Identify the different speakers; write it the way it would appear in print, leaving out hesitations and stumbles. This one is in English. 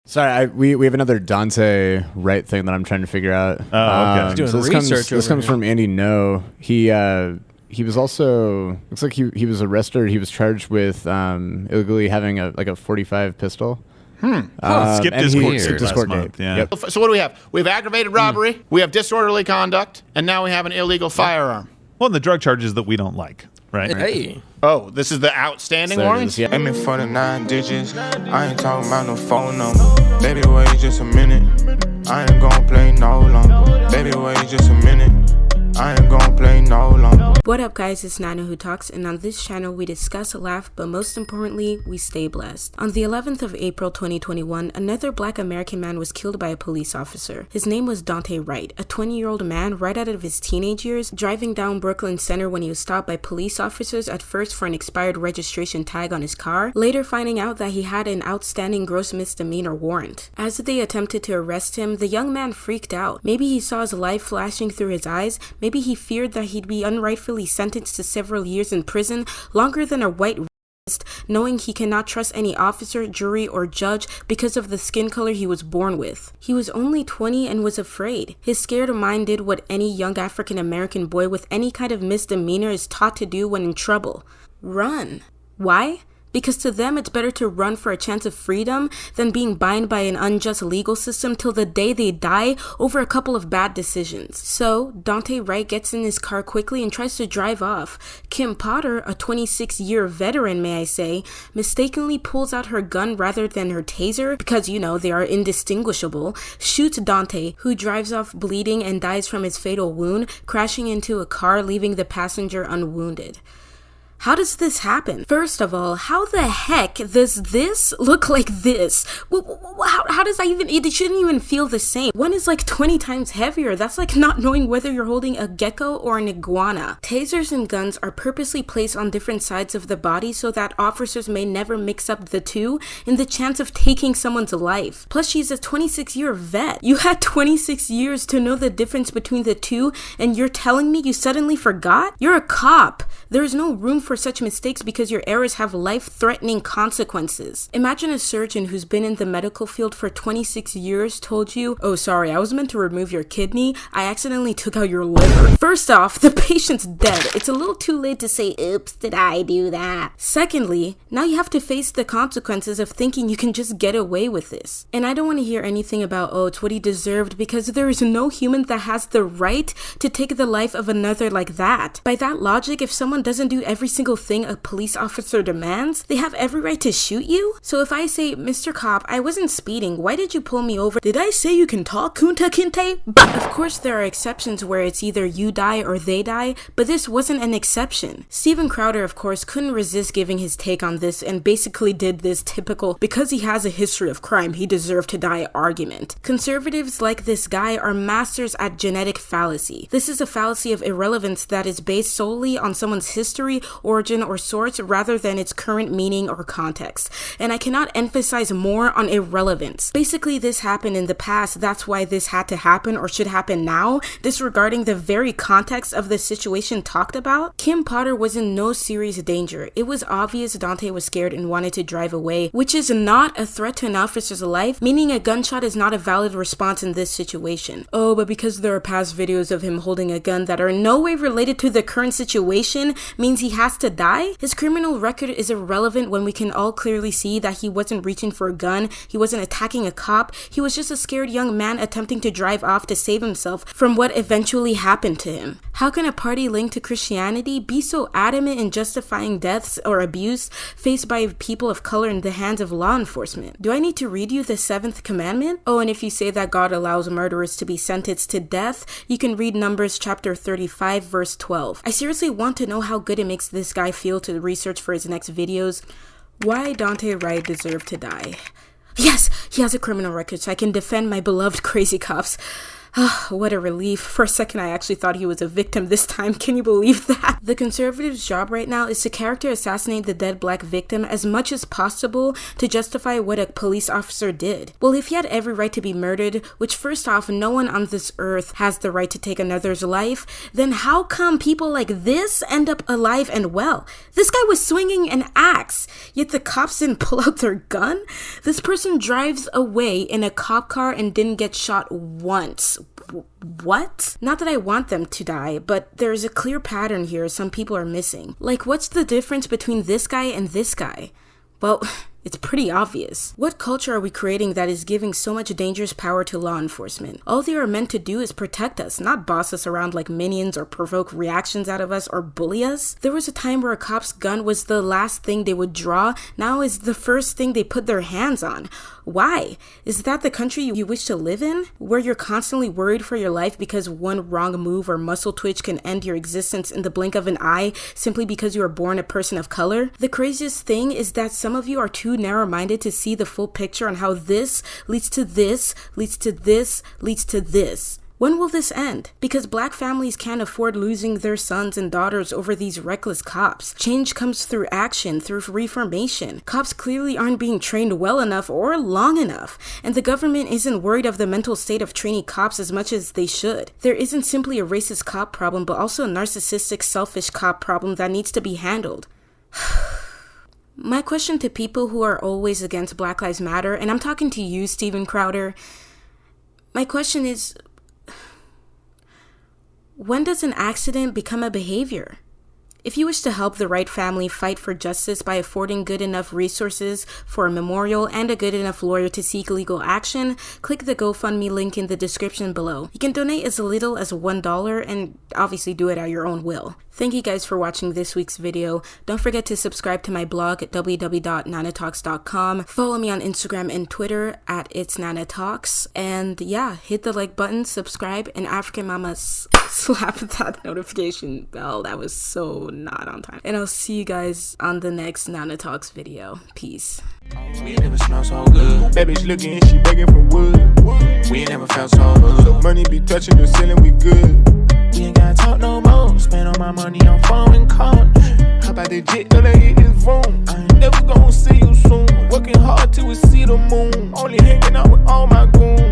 Speaker 1: Sorry, we have another Daunte Wright thing that I'm trying to figure out.
Speaker 2: Oh, okay.
Speaker 1: So this comes from Andy No. He was also, looks like he was arrested. He was charged with illegally having a 45 pistol.
Speaker 2: Skipped his court date. Yeah.
Speaker 3: Yep. So what do we have? We have aggravated robbery, we have disorderly conduct, and now we have an illegal firearm.
Speaker 2: Well, the drug charges that we don't like, right?
Speaker 4: Hey.
Speaker 3: Oh, this is the outstanding warrant?
Speaker 1: Yeah.
Speaker 5: Aiming for the 9 digits. I ain't talking about no phone number. Baby, wait just a minute. I ain't gonna play no longer. Baby, wait just a minute. I ain't gonna play no longer.
Speaker 6: What up guys, it's Nana Who Talks, and on this channel we discuss, laugh, but most importantly, we stay blessed. On the 11th of April 2021, another black American man was killed by a police officer. His name was Daunte Wright, a 20-year-old man right out of his teenage years, driving down Brooklyn Center when he was stopped by police officers at first for an expired registration tag on his car, later finding out that he had an outstanding gross misdemeanor warrant. As they attempted to arrest him, the young man freaked out. Maybe he saw his life flashing through his eyes, maybe he feared that he'd be unrightfully sentenced to several years in prison, longer than a white racist, knowing he cannot trust any officer, jury, or judge because of the skin color he was born with. He was only 20 and was afraid. His scared mind did what any young African American boy with any kind of misdemeanor is taught to do when in trouble. Run. Why? Because to them it's better to run for a chance of freedom than being bound by an unjust legal system till the day they die over a couple of bad decisions. So, Daunte Wright gets in his car quickly and tries to drive off. Kim Potter, a 26-year veteran may I say, mistakenly pulls out her gun rather than her taser, because you know they are indistinguishable, shoots Daunte, who drives off bleeding and dies from his fatal wound, crashing into a car leaving the passenger unwounded. How does this happen? First of all, how the heck does this look like this? How does that even, it shouldn't even feel the same. One is like 20 times heavier. That's like not knowing whether you're holding a gecko or an iguana. Tasers and guns are purposely placed on different sides of the body so that officers may never mix up the two in the chance of taking someone's life. Plus, she's a 26-year vet. You had 26 years to know the difference between the two, and you're telling me you suddenly forgot? You're a cop. There is no room for such mistakes because your errors have life-threatening consequences. Imagine a surgeon who's been in the medical field for 26 years told you, "Oh, sorry, I was meant to remove your kidney. I accidentally took out your liver." First off, the patient's dead. It's a little too late to say, "Oops, did I do that?" Secondly, now you have to face the consequences of thinking you can just get away with this. And I don't want to hear anything about, "Oh, it's what he deserved," because there is no human that has the right to take the life of another like that. By that logic, if someone doesn't do every single thing a police officer demands, they have every right to shoot you? So if I say, "Mr. Cop, I wasn't speeding, why did you pull me over? Did I say you can talk, Kunta Kinte?" But of course there are exceptions where it's either you die or they die, but this wasn't an exception. Steven Crowder, of course, couldn't resist giving his take on this and basically did this typical, because he has a history of crime, he deserved to die argument. Conservatives like this guy are masters at genetic fallacy. This is a fallacy of irrelevance that is based solely on someone's history, origin, or source rather than its current meaning or context. And I cannot emphasize more on irrelevance. Basically, this happened in the past, that's why this had to happen or should happen now, disregarding the very context of the situation talked about. Kim Potter was in no serious danger. It was obvious Daunte was scared and wanted to drive away, which is not a threat to an officer's life, meaning a gunshot is not a valid response in this situation. Oh, but because there are past videos of him holding a gun that are in no way related to the current situation means he has to die? His criminal record is irrelevant when we can all clearly see that he wasn't reaching for a gun, he wasn't attacking a cop, he was just a scared young man attempting to drive off to save himself from what eventually happened to him. How can a party linked to Christianity be so adamant in justifying deaths or abuse faced by people of color in the hands of law enforcement? Do I need to read you the 7th commandment? Oh, and if you say that God allows murderers to be sentenced to death, you can read Numbers chapter 35 verse 12. I seriously want to know how good it makes this guy feel to research for his next videos. Why Daunte Wright deserved to die. Yes, he has a criminal record, so I can defend my beloved crazy cops. What a relief. For a second, I actually thought he was a victim this time. Can you believe that? The conservatives' job right now is to character assassinate the dead black victim as much as possible to justify what a police officer did. Well, if he had every right to be murdered, which first off, no one on this earth has the right to take another's life, then how come people like this end up alive and well? This guy was swinging an axe, yet the cops didn't pull out their gun? This person drives away in a cop car and didn't get shot once. What? Not that I want them to die, but there's a clear pattern here some people are missing. Like, what's the difference between this guy and this guy? Well, it's pretty obvious. What culture are we creating that is giving so much dangerous power to law enforcement? All they are meant to do is protect us, not boss us around like minions or provoke reactions out of us or bully us. There was a time where a cop's gun was the last thing they would draw. Now is the first thing they put their hands on. Why? Is that the country you wish to live in? Where you're constantly worried for your life because one wrong move or muscle twitch can end your existence in the blink of an eye simply because you were born a person of color? The craziest thing is that some of you are too narrow-minded to see the full picture on how this leads to this, leads to this, leads to this. When will this end? Because black families can't afford losing their sons and daughters over these reckless cops. Change comes through action, through reformation. Cops clearly aren't being trained well enough or long enough, and the government isn't worried of the mental state of training cops as much as they should. There isn't simply a racist cop problem, but also a narcissistic, selfish cop problem that needs to be handled. My question to people who are always against Black Lives Matter, and I'm talking to you, Steven Crowder, my question is, when does an accident become a behavior? If you wish to help the Wright family fight for justice by affording good enough resources for a memorial and a good enough lawyer to seek legal action, click the GoFundMe link in the description below. You can donate as little as $1 and obviously do it at your own will. Thank you guys for watching this week's video. Don't forget to subscribe to my blog at www.nanatalks.com. Follow me on Instagram and Twitter at itsnanatalks. And yeah, hit the like button, subscribe, and African Mama slap that notification bell. That was so not on time. And I'll see you guys on the next Nana Talks video. Peace.
Speaker 5: We ain't never smelled so good. That bitch looking, she begging for wood. We ain't never felt so good. Money be touching the ceiling, we good. We ain't gotta talk no more. Spend all my money on phone and call. How about the jet till they hit his phone? I ain't never gonna see you soon. Working hard till we see the moon. Only hanging out with all my goons.